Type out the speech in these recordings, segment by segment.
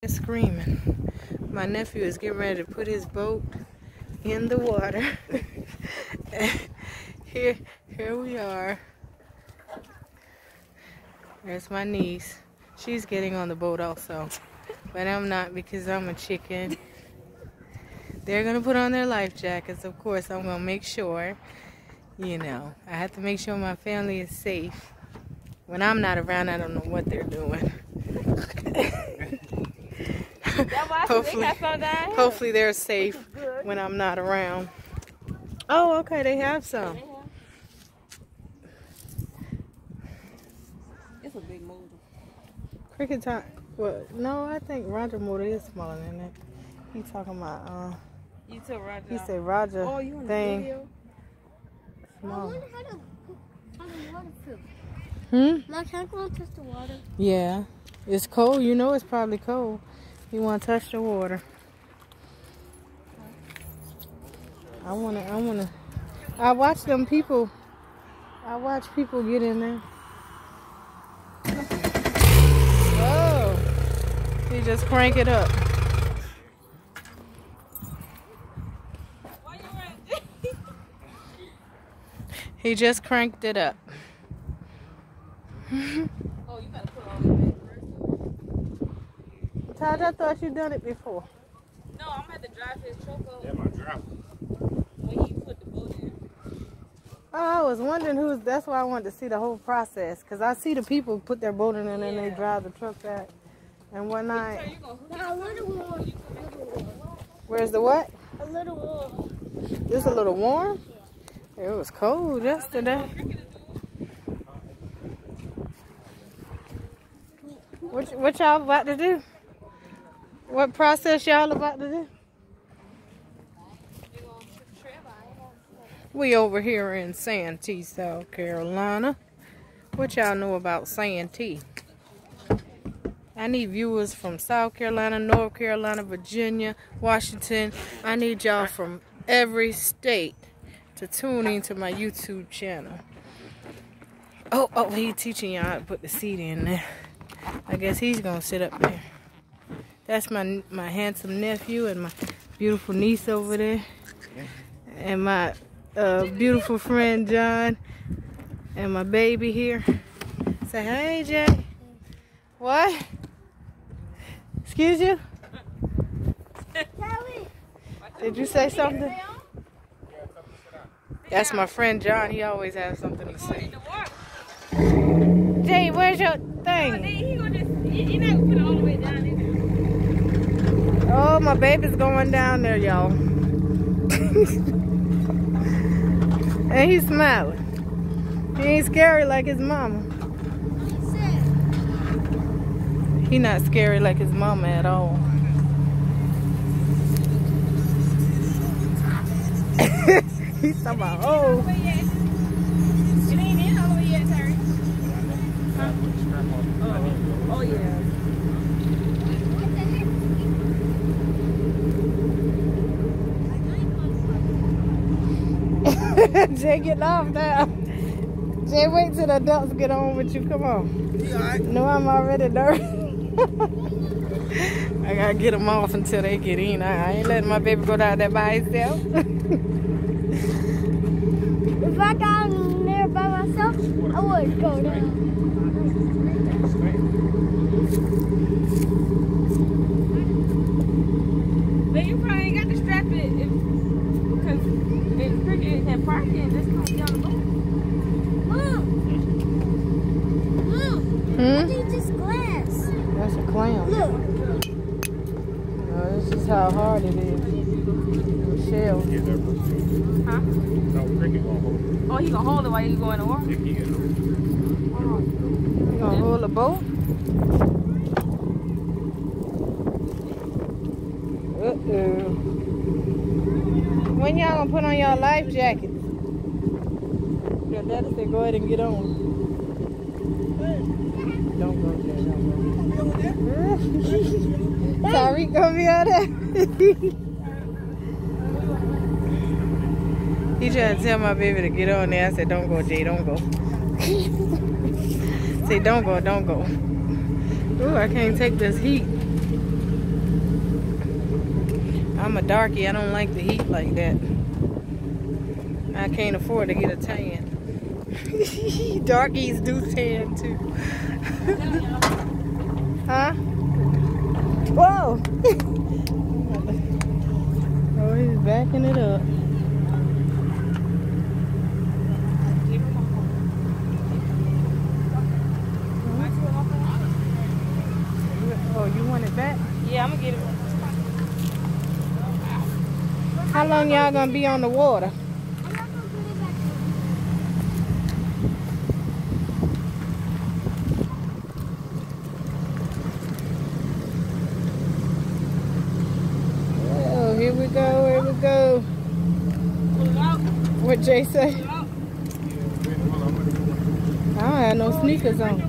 Screaming. My nephew is getting ready to put his boat in the water. here we are. There's my niece. She's getting on the boat also, but I'm not because I'm a chicken. They're gonna put on their life jackets. Of course, I'm gonna make sure. You know, I have to make sure my family is safe. When I'm not around, I don't know what they're doing. Hopefully they're safe when I'm not around. Oh, okay, they have some. It's a big motor. Cricket time. Well, no, I think Roger motor is smaller than that. He talking about You told Roger. He said Roger thing. I wonder how the water feels. Like, how can I touch the water? Yeah, it's cold. You know, it's probably cold. You want to touch the water. I watch them people. I watch people get in there. Oh, he just crank it up. He just cranked it up. Oh, you gotta put all the way back first. Todd, I thought you done it before. No, I'm gonna have to drive his truck over. Yeah, my driver. When you put the boat in. Oh, I was wondering who's. That's why I wanted to see the whole process, cause I see the people put their boat in and then they drive the truck back. And one night. Now, a little warm. Where's the what? A little warm. It's a little warm. It was cold yesterday. What y'all about to do? What process y'all about to do? We over here in Santee, South Carolina. What y'all know about Santee? I need viewers from South Carolina, North Carolina, Virginia, Washington. I need y'all from every state to tune into my YouTube channel. Oh, he's teaching y'all how to put the seat in there. I guess he's gonna sit up there. That's my handsome nephew and my beautiful niece over there, and my beautiful friend John, and my baby here. Say hey, Jay. What? Excuse you? Did you say something? That's my friend John. He always has something to say. Jay, where's your thing? Oh, my baby's going down there, y'all. And he's smiling. He ain't scary like his mama. He not scary like his mama at all. He's talking about, oh. It ain't in all the way yet, Terry. Huh? Oh, yeah. Jay, get off now. Jay, wait till the adults get on with you. Come on. No, I'm already nervous. I gotta get them off until they get in. I ain't letting my baby go down there by himself. If I got in there by myself, I would go down. But you probably ain't got to strap it because if Cricket had parking, this gonna be on the boat. Mom, I think this glass. That's a clown. Look. No, this is how hard it is. Michelle. Huh? No, Cricket won't hold it. Oh, he gonna hold it while you go in the water? If he can. You gonna hold the boat? Uh-oh. When y'all gonna put on y'all life jackets? Your daddy said go ahead and get on. Don't go there, don't go. Tariq gonna be out there. He tried to tell my baby to get on there. I said, don't go, Jay, don't go. Say, don't go, don't go. Ooh, I can't take this heat. I'm a darkie. I don't like the heat like that. I can't afford to get a tan. Darkies do tan too. Huh? Whoa! Oh, he's backing it up. Oh, you want it back? Yeah, I'm gonna get it. How long y'all gonna be on the water? Oh, here we go, here we go. What Jay say? I don't have no sneakers on.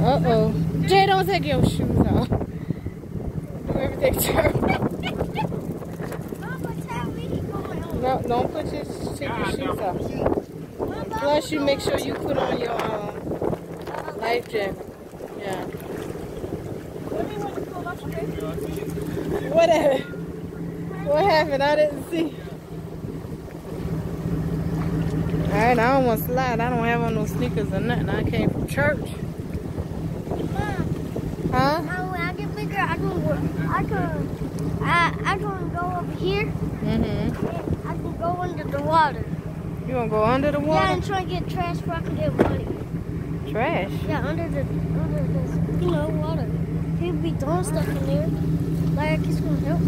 Uh-oh. Jay, don't take your shoes off. Do everything terrible. No, don't put your shoes off. Plus, you make sure you put on your life jacket. Yeah. Whatever. What happened? I didn't see. Alright, I don't want to slide. I don't have on no sneakers or nothing. I came from church. Huh? When I get bigger, I can go over here. Mm-hmm. I can go under the water. You gonna go under the water? Yeah, and try to get trash where I can get money. Trash? Yeah, under the water. People be throwing stuff in there. Like it's gonna help.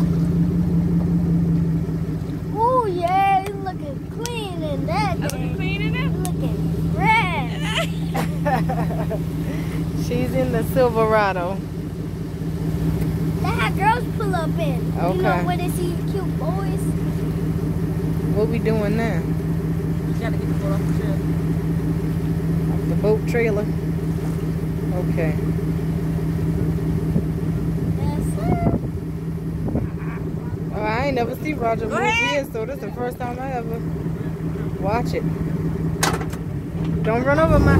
Oh yeah, it's looking clean in that. Looking clean in it? Looking red. She's in the Silverado. That how girls pull up in. Okay. You know when they see cute boys. What we doing now? You gotta get the boat off the trailer. Off the boat trailer. Okay. Yes, sir. Oh, I ain't never seen Roger move here, so this is the first time I ever watch it. Don't run over my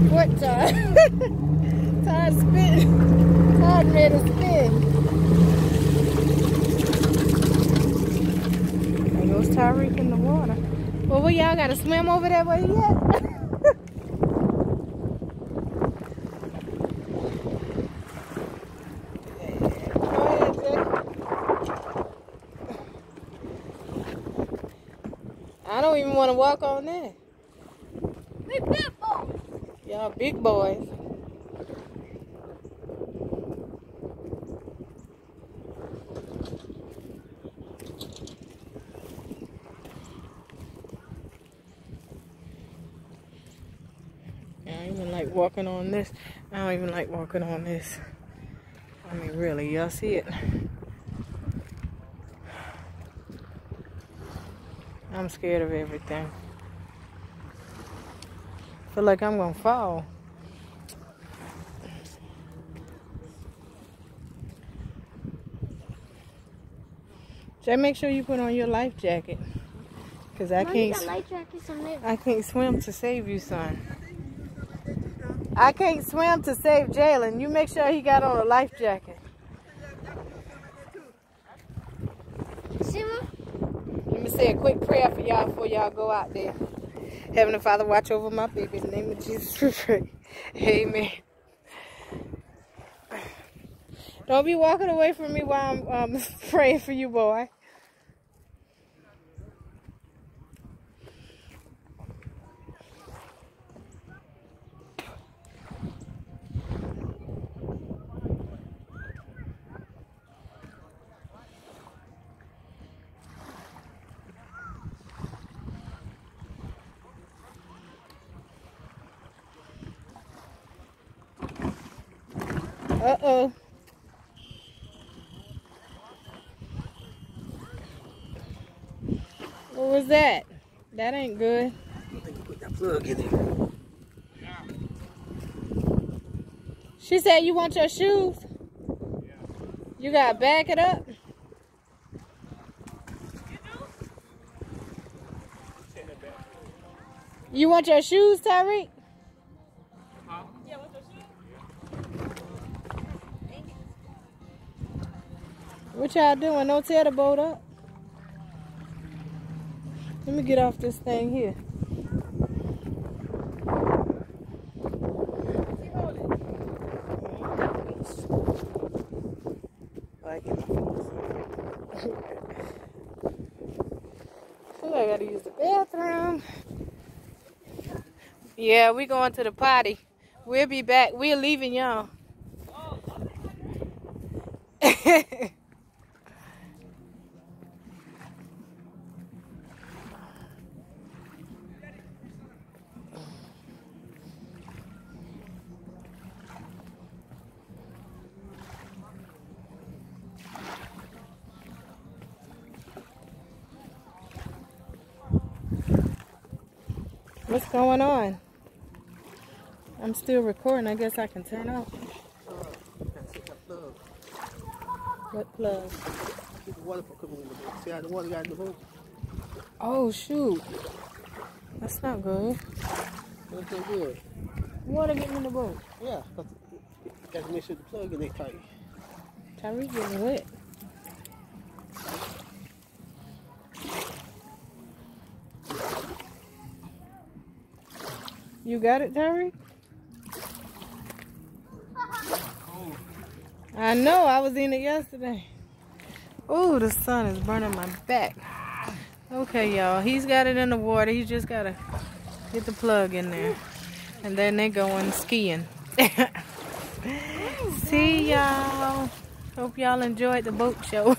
foot, Todd. Todd spin. Todd made a spin. There goes Tyreek in the water. Well, y'all gotta swim over that way yet? I don't even want to walk on that. We big boys. Y'all big boys. I don't even like walking on this. I don't even like walking on this. I mean, really, y'all see it? I'm scared of everything. Feel like I'm gonna fall. Jay, make sure you put on your life jacket, cause I can't swim to save you, son. I can't swim to save Jalen. You make sure he got on a life jacket. Let me say a quick prayer for y'all before y'all go out there. Heavenly Father, watch over my baby. In the name of Jesus, we pray. Amen. Don't be walking away from me while I'm praying for you, boy. Uh-oh. What was that? That ain't good. I think you put that plug in there. She said you want your shoes? You gotta back it up? You want your shoes, Tyreek? What y'all doing? Don't tear the boat up. Let me get off this thing here. Oh, I gotta use the bathroom. Yeah, we going to the potty. We'll be back. We're leaving y'all. What's going on? I'm still recording. I guess I can turn off. What plug? Keep the water from coming in the boat. See how the water got in the boat? Oh, shoot. That's not good. That's not good. Water getting in the boat. Yeah, because you got to make sure the plug is tight. Tyree getting wet. You got it, Tyree? I know, I was in it yesterday. Oh, the sun is burning my back. Okay, y'all, he's got it in the water. He just got to get the plug in there. And then they going skiing. See y'all. Hope y'all enjoyed the boat show.